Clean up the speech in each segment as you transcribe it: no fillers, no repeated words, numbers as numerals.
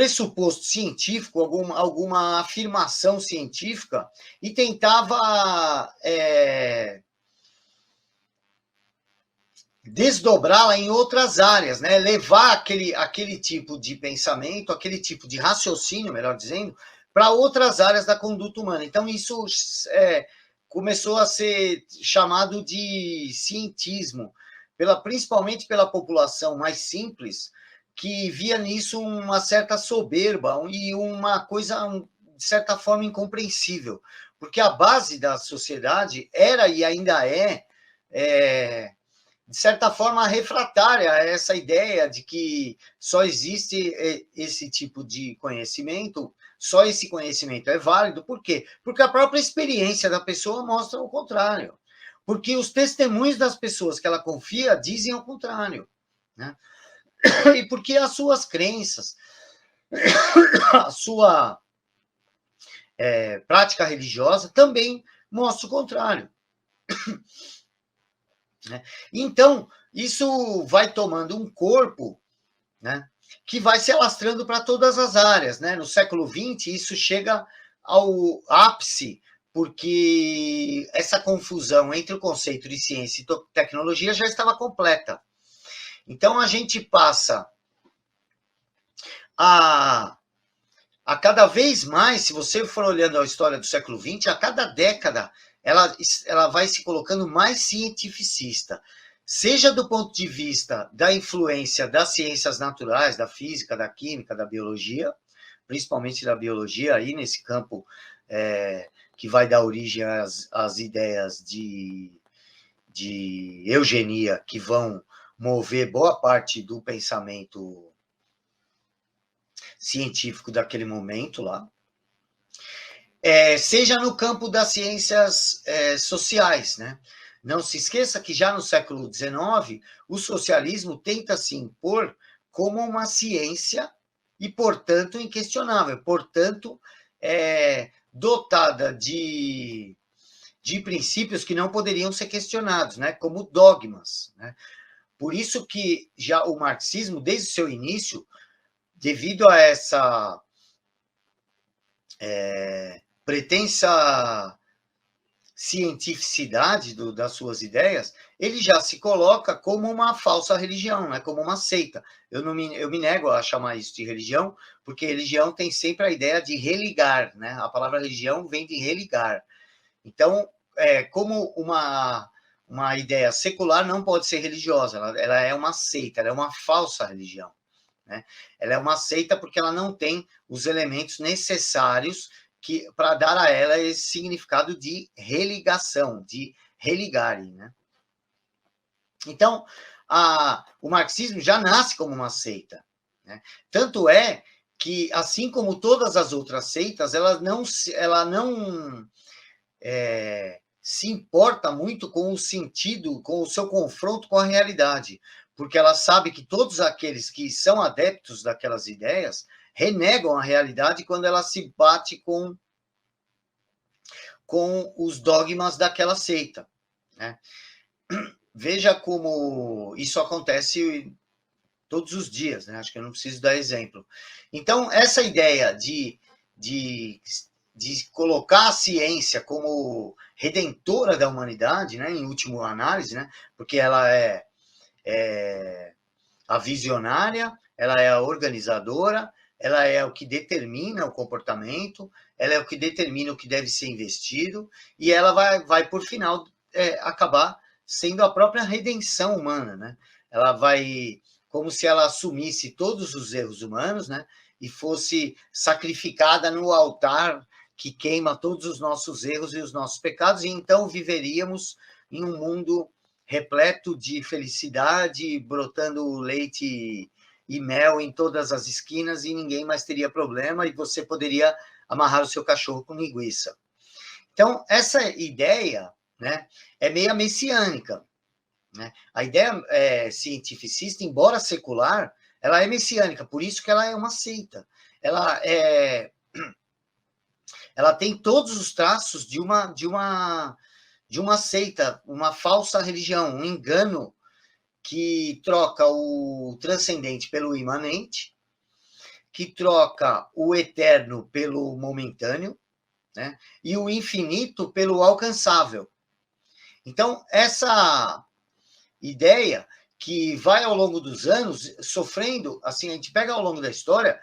pressuposto científico, alguma afirmação científica, e tentava desdobrá-la em outras áreas, né? Levar aquele tipo de pensamento, aquele tipo de raciocínio, melhor dizendo, para outras áreas da conduta humana. Então, isso começou a ser chamado de cientismo, principalmente pela população mais simples, que via nisso uma certa soberba e uma coisa, de certa forma, incompreensível. Porque a base da sociedade era e ainda de certa forma, refratária a essa ideia de que só existe esse tipo de conhecimento, só esse conhecimento é válido. Por quê? Porque a própria experiência da pessoa mostra o contrário. Porque os testemunhos das pessoas que ela confia dizem o contrário. Né? E porque as suas crenças, a sua prática religiosa também mostra o contrário. Né? Então, isso vai tomando um corpo, né, que vai se alastrando para todas as áreas. Né? No século XX, isso chega ao ápice, porque essa confusão entre o conceito de ciência e tecnologia já estava completa. Então, a gente passa a cada vez mais, se você for olhando a história do século XX, a cada década ela vai se colocando mais cientificista, seja do ponto de vista da influência das ciências naturais, da física, da química, da biologia, principalmente da biologia, aí nesse campo que vai dar origem às ideias de eugenia, que vão mover boa parte do pensamento científico daquele momento lá, seja no campo das ciências sociais, né? Não se esqueça que já no século XIX, o socialismo tenta se impor como uma ciência e, portanto, inquestionável, portanto, dotada de princípios que não poderiam ser questionados, né? Como dogmas. Né? Por isso que já o marxismo, desde o seu início, devido a essa pretensa cientificidade das suas ideias, ele já se coloca como uma falsa religião, né? Como uma seita. Eu me nego a chamar isso de religião, porque religião tem sempre a ideia de religar, né? A palavra religião vem de religar. Então, como uma ideia secular não pode ser religiosa, ela é uma seita, ela é uma falsa religião. Né? Ela é uma seita porque ela não tem os elementos necessários para dar a ela esse significado de religação, de religarem. Né? Então, o marxismo já nasce como uma seita. Né? Tanto é que, assim como todas as outras seitas, ela não se importa muito com o sentido, com o seu confronto com a realidade, porque ela sabe que todos aqueles que são adeptos daquelas ideias renegam a realidade quando ela se bate com os dogmas daquela seita. Né? Veja como isso acontece todos os dias, né? Acho que eu não preciso dar exemplo. Então, essa ideia de colocar a ciência como redentora da humanidade, né, em última análise, né, porque ela é a visionária, ela é a organizadora, ela é o que determina o comportamento, ela é o que determina o que deve ser investido, e ela vai por final, acabar sendo a própria redenção humana. Né? Ela vai, como se ela assumisse todos os erros humanos, né, e fosse sacrificada no altar que queima todos os nossos erros e os nossos pecados, e então viveríamos em um mundo repleto de felicidade, brotando leite e mel em todas as esquinas, e ninguém mais teria problema, e você poderia amarrar o seu cachorro com linguiça. Então, essa ideia, né, é meio messiânica. Né? A ideia cientificista, embora secular, ela é messiânica, por isso que ela é uma seita. Ela tem todos os traços de uma seita, uma falsa religião, um engano que troca o transcendente pelo imanente, que troca o eterno pelo momentâneo, né? E o infinito pelo alcançável. Então, essa ideia que vai ao longo dos anos sofrendo, assim, a gente pega ao longo da história,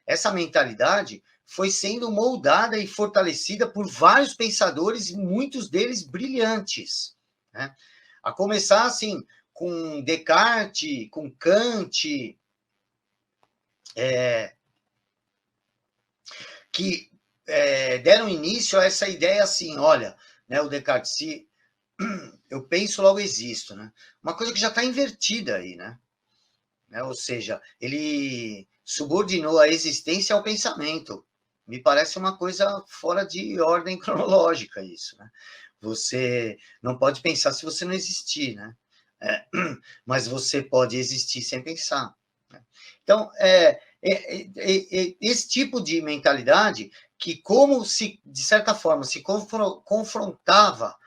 essa mentalidade foi sendo moldada e fortalecida por vários pensadores, muitos deles brilhantes, né? A começar, assim, com Descartes, com Kant, que deram início a essa ideia assim, olha, né, o Descartes, se eu penso, logo existo, né? Uma coisa que já está invertida aí, né? Ou seja, ele subordinou a existência ao pensamento. Me parece uma coisa fora de ordem cronológica isso, né? Você não pode pensar se você não existir, né? Mas você pode existir sem pensar, né? Então, esse tipo de mentalidade que, como se, de certa forma, se confrontava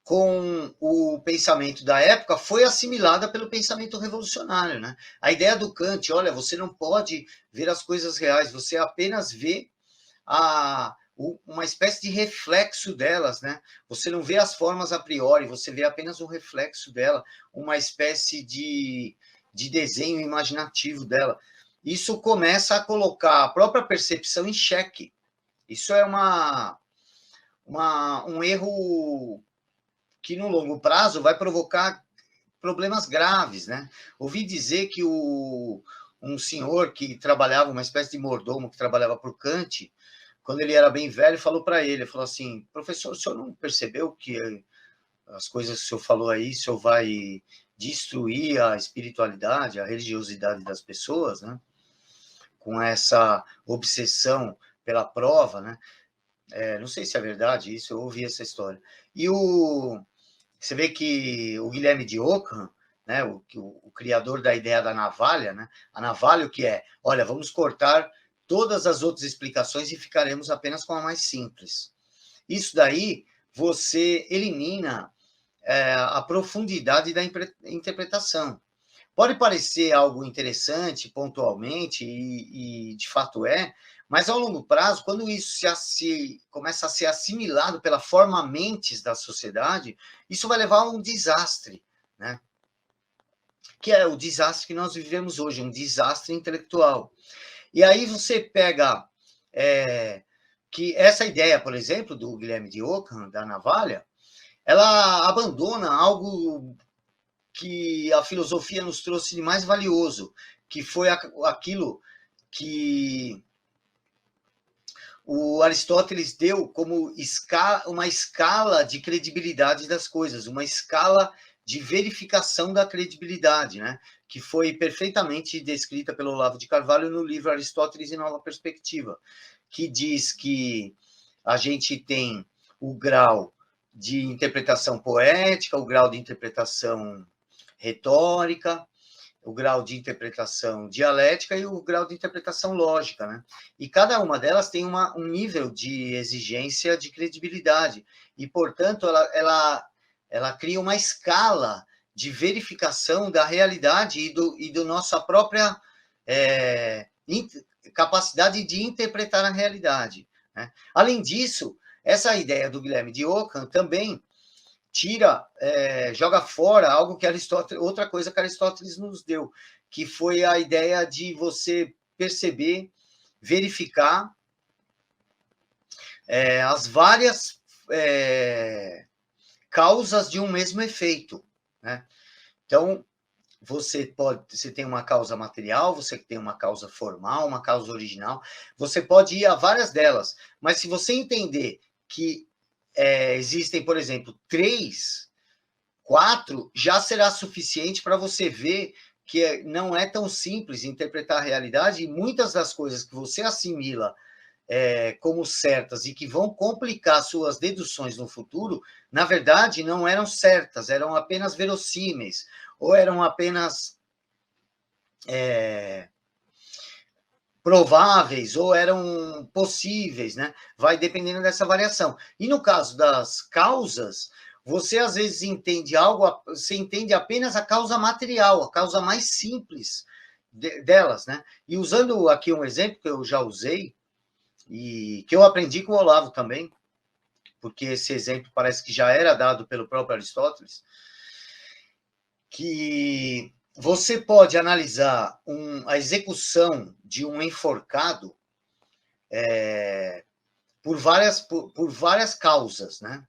com o pensamento da época, foi assimilada pelo pensamento revolucionário, né? A ideia do Kant, olha, você não pode ver as coisas reais, você apenas vê uma espécie de reflexo delas, né? Você não vê as formas a priori, você vê apenas um reflexo dela, uma espécie de desenho imaginativo dela. Isso começa a colocar a própria percepção em xeque. Isso é um erro que no longo prazo vai provocar problemas graves, né? Ouvi dizer que um senhor que trabalhava, uma espécie de mordomo que trabalhava para o Kant, quando ele era bem velho, falou para ele, falou assim, professor, o senhor não percebeu que as coisas que o senhor falou aí, o senhor vai destruir a espiritualidade, a religiosidade das pessoas, né? Com essa obsessão pela prova, né? Não sei se é verdade isso, eu ouvi essa história. E você vê que o Guilherme de Ockham, né, o criador da ideia da navalha, né, a navalha o que é? Olha, vamos cortar todas as outras explicações e ficaremos apenas com a mais simples. Isso daí você elimina a profundidade da interpretação. Pode parecer algo interessante pontualmente, e de fato mas ao longo prazo, quando isso começa a ser assimilado pela forma mentes da sociedade, isso vai levar a um desastre, né? Que é o desastre que nós vivemos hoje, um desastre intelectual. E aí você pega que essa ideia, por exemplo, do Guilherme de Ockham, da navalha, ela abandona algo que a filosofia nos trouxe de mais valioso, que foi aquilo que o Aristóteles deu como uma escala de credibilidade das coisas, uma escala de verificação da credibilidade, né? Que foi perfeitamente descrita pelo Olavo de Carvalho no livro Aristóteles em Nova Perspectiva, que diz que a gente tem o grau de interpretação poética, o grau de interpretação retórica, o grau de interpretação dialética e o grau de interpretação lógica, né? E cada uma delas tem um nível de exigência de credibilidade e, portanto, ela cria uma escala de verificação da realidade e do nossa própria capacidade de interpretar a realidade, né? Além disso, essa ideia do Guilherme de Ockham também joga fora algo que outra coisa que Aristóteles nos deu, que foi a ideia de você perceber, verificar as várias causas de um mesmo efeito, né? Então, você tem uma causa material, você tem uma causa formal, uma causa original, você pode ir a várias delas, mas se você entender que existem, por exemplo, 3, 4, já será suficiente para você ver que não é tão simples interpretar a realidade e muitas das coisas que você assimila como certas e que vão complicar suas deduções no futuro, na verdade, não eram certas, eram apenas verossímeis, ou eram apenas prováveis, ou eram possíveis, né? Vai dependendo dessa variação. E no caso das causas, você às vezes entende algo, você entende apenas a causa material, a causa mais simples delas, né? E usando aqui um exemplo que eu já usei, e que eu aprendi com o Olavo também, porque esse exemplo parece que já era dado pelo próprio Aristóteles, que você pode analisar a execução de um enforcado por várias causas, né?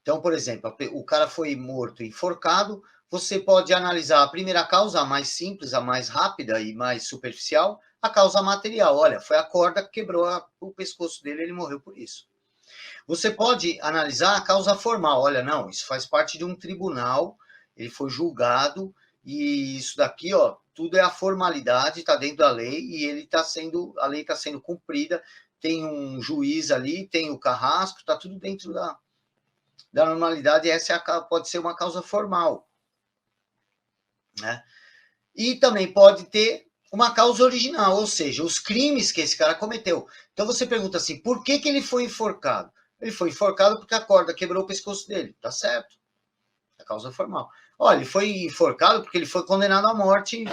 Então, por exemplo, o cara foi morto enforcado, você pode analisar a primeira causa, a mais simples, a mais rápida e mais superficial, a causa material. Olha, foi a corda que quebrou o pescoço dele, ele morreu por isso. Você pode analisar a causa formal. Olha, não, isso faz parte de um tribunal, ele foi julgado, e isso daqui, ó, tudo é a formalidade, está dentro da lei, e a lei está sendo cumprida, tem um juiz ali, tem o carrasco, está tudo dentro da normalidade, essa pode ser uma causa formal, né? E também pode ter uma causa original, ou seja, os crimes que esse cara cometeu. Então você pergunta assim, por que ele foi enforcado? Ele foi enforcado porque a corda quebrou o pescoço dele, tá certo? A causa formal. Olha, ele foi enforcado porque ele foi condenado à morte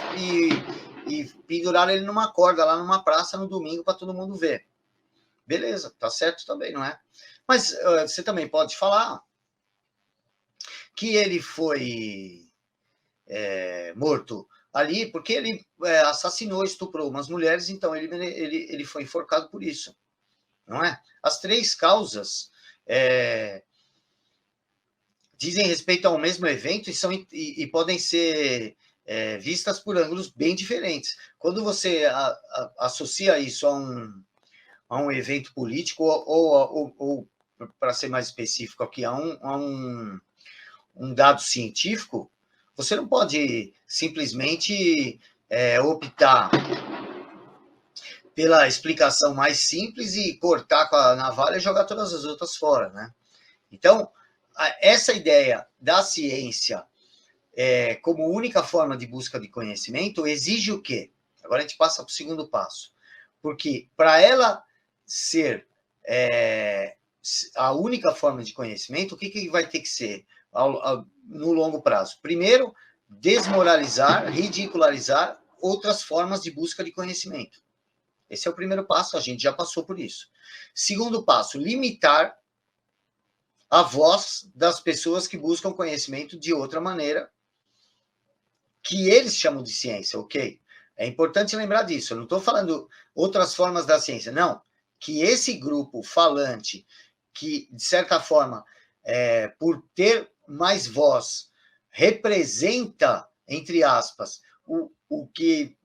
e penduraram ele numa corda lá numa praça no domingo para todo mundo ver. Beleza, tá certo também, não é? Mas você também pode falar que ele foi morto ali porque ele assassinou, estuprou umas mulheres, então ele foi enforcado por isso, não é? As três causas dizem respeito ao mesmo evento e podem ser vistas por ângulos bem diferentes. Quando você associa isso a um evento político ou para ser mais específico aqui, a um dado científico, você não pode simplesmente optar pela explicação mais simples e cortar com a navalha e jogar todas as outras fora, né? Então, essa ideia da ciência como única forma de busca de conhecimento exige o quê? Agora a gente passa para o segundo passo. Porque para ela ser a única forma de conhecimento, o que vai ter que ser no longo prazo? Primeiro, desmoralizar, ridicularizar outras formas de busca de conhecimento. Esse é o primeiro passo, a gente já passou por isso. Segundo passo, limitar a voz das pessoas que buscam conhecimento de outra maneira, que eles chamam de ciência, ok? É importante lembrar disso. Eu não estou falando outras formas da ciência, não. Que esse grupo falante, que, de certa forma, por ter mais voz, representa, entre aspas, o que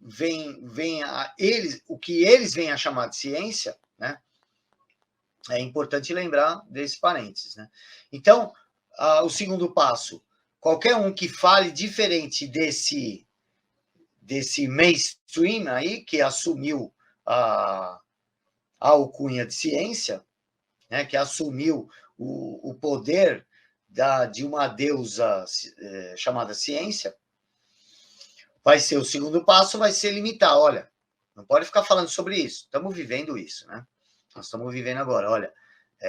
o que eles vêm a chamar de ciência, né? É importante lembrar desse parênteses, né? Então, o segundo passo, qualquer um que fale diferente desse mainstream aí, que assumiu a alcunha de ciência, né, que assumiu o poder de uma deusa chamada ciência, vai ser o segundo passo, vai ser limitar. Olha, não pode ficar falando sobre isso. Estamos vivendo isso, né? Nós estamos vivendo agora. Olha,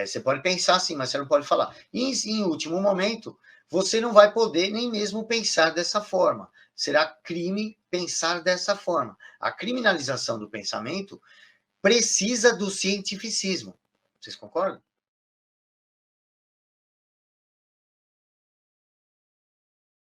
você pode pensar assim, mas você não pode falar. E, em último momento, você não vai poder nem mesmo pensar dessa forma. Será crime pensar dessa forma. A criminalização do pensamento precisa do cientificismo. Vocês concordam?